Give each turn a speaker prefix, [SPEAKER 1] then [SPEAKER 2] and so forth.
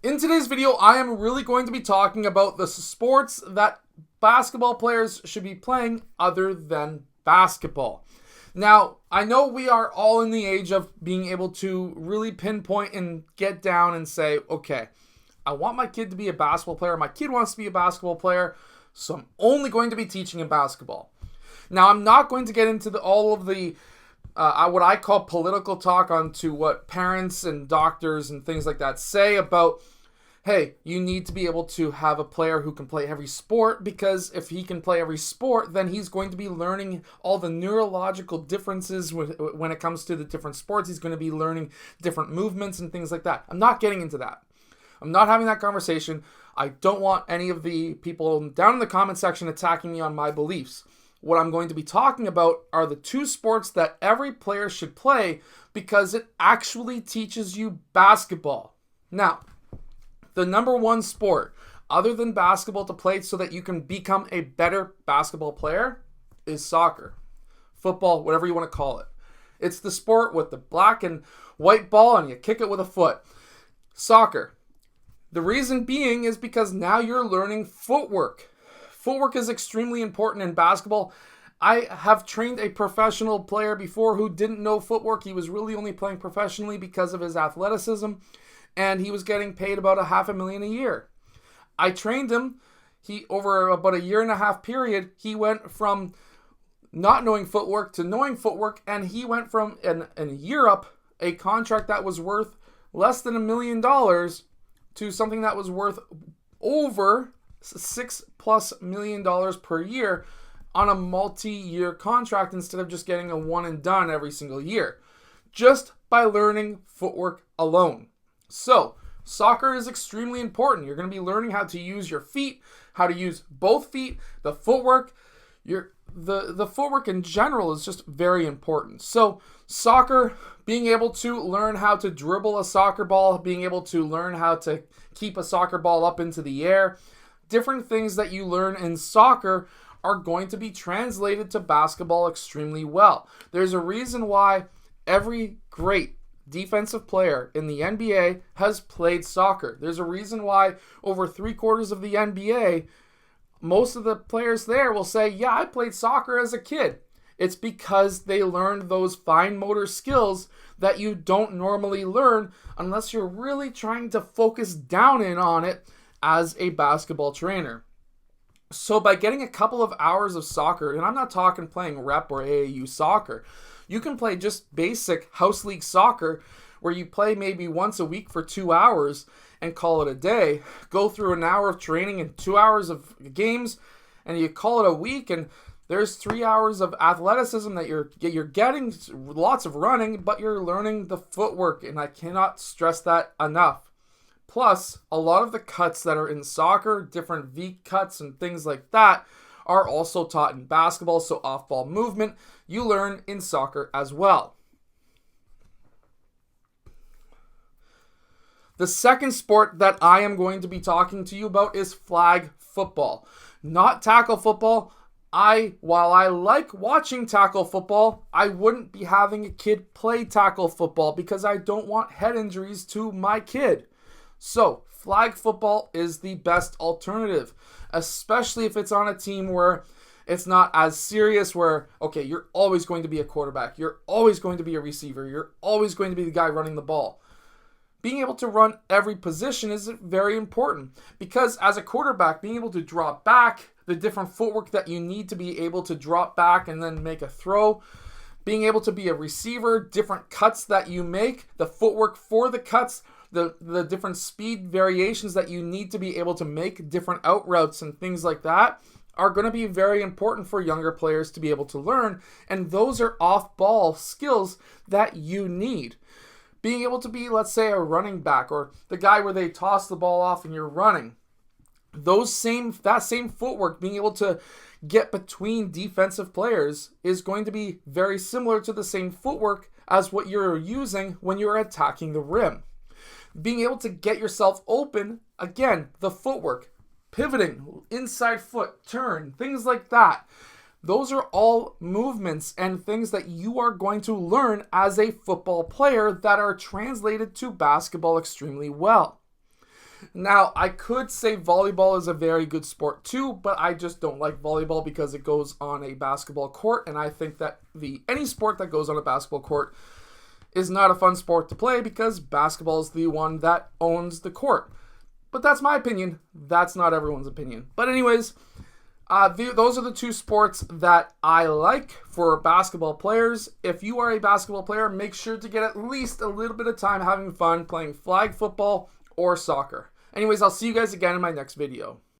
[SPEAKER 1] In today's video, I am really going to be talking about the sports that basketball players should be playing other than basketball. Now, I know we are all in the age of being able to really pinpoint and get down and say, okay, I want my kid to be a basketball player. My kid wants to be a basketball player, so I'm only going to be teaching him basketball. Now, I'm not going to get into all of the what I call political talk onto what parents and doctors and things like that say about, hey, you need to be able to have a player who can play every sport, because if he can play every sport, then he's going to be learning all the neurological differences when it comes to the different sports. He's going to be learning different movements and things like that. I'm not getting into that. I'm not having that conversation. I don't want any of the people down in the comment section attacking me on my beliefs. What I'm going to be talking about are the two sports that every player should play because it actually teaches you basketball. Now, the number one sport other than basketball to play so that you can become a better basketball player is soccer, football, whatever you want to call it. It's the sport with the black and white ball and you kick it with a foot. Soccer. The reason being is because now you're learning footwork. Footwork is extremely important in basketball. I have trained a professional player before who didn't know footwork. He was really only playing professionally because of his athleticism, and he was getting paid about $500,000 a year. I trained him. He, over about a year and a half period, he went from not knowing footwork to knowing footwork, and he went from in Europe, a contract that was worth less than $1 million to something that was worth over $6+ million per year on a multi-year contract instead of just getting a one and done every single year, just by learning footwork alone. So, soccer is extremely important. You're going to be learning how to use your feet, how to use both feet, the footwork. The footwork in general is just very important. So, soccer, being able to learn how to dribble a soccer ball, being able to learn how to keep a soccer ball up into the air, different things that you learn in soccer are going to be translated to basketball extremely well. There's a reason why every great defensive player in the NBA has played soccer. There's a reason why over 3/4 of the NBA, most of the players there will say, yeah, I played soccer as a kid. It's because they learned those fine motor skills that you don't normally learn unless you're really trying to focus down in on it as a basketball trainer. So by getting a couple of hours of soccer, and I'm not talking playing rep or AAU soccer, you can play just basic house league soccer where you play maybe once a week for 2 hours and call it a day, go through an hour of training and 2 hours of games, and you call it a week, and there's 3 hours of athleticism that you're getting, lots of running, but you're learning the footwork, and I cannot stress that enough. Plus, a lot of the cuts that are in soccer, different V cuts and things like that, are also taught in basketball, so off-ball movement you learn in soccer as well. The second sport that I am going to be talking to you about is flag football, not tackle football. While I like watching tackle football, I wouldn't be having a kid play tackle football because I don't want head injuries to my kid. So, flag football is the best alternative, especially if it's on a team where it's not as serious, where, okay, you're always going to be a quarterback, you're always going to be a receiver, you're always going to be the guy running the ball. Being able to run every position is very important because as a quarterback, being able to drop back, the different footwork that you need to be able to drop back and then make a throw, being able to be a receiver, different cuts that you make, the footwork for the cuts, the different speed variations that you need to be able to make, different out routes and things like that are going to be very important for younger players to be able to learn, and those are off-ball skills that you need. Being able to be, let's say, a running back or the guy where they toss the ball off and you're running, that same footwork, being able to get between defensive players is going to be very similar to the same footwork as what you're using when you're attacking the rim. Being able to get yourself open, again, the footwork, pivoting, inside foot, turn, things like that. Those are all movements and things that you are going to learn as a football player that are translated to basketball extremely well. Now, I could say volleyball is a very good sport too, but I just don't like volleyball because it goes on a basketball court, and I think that any sport that goes on a basketball court is not a fun sport to play because basketball is the one that owns the court. But that's my opinion. That's not everyone's opinion. But anyways, those are the two sports that I like for basketball players. If you are a basketball player, make sure to get at least a little bit of time having fun playing flag football or soccer. Anyways, I'll see you guys again in my next video.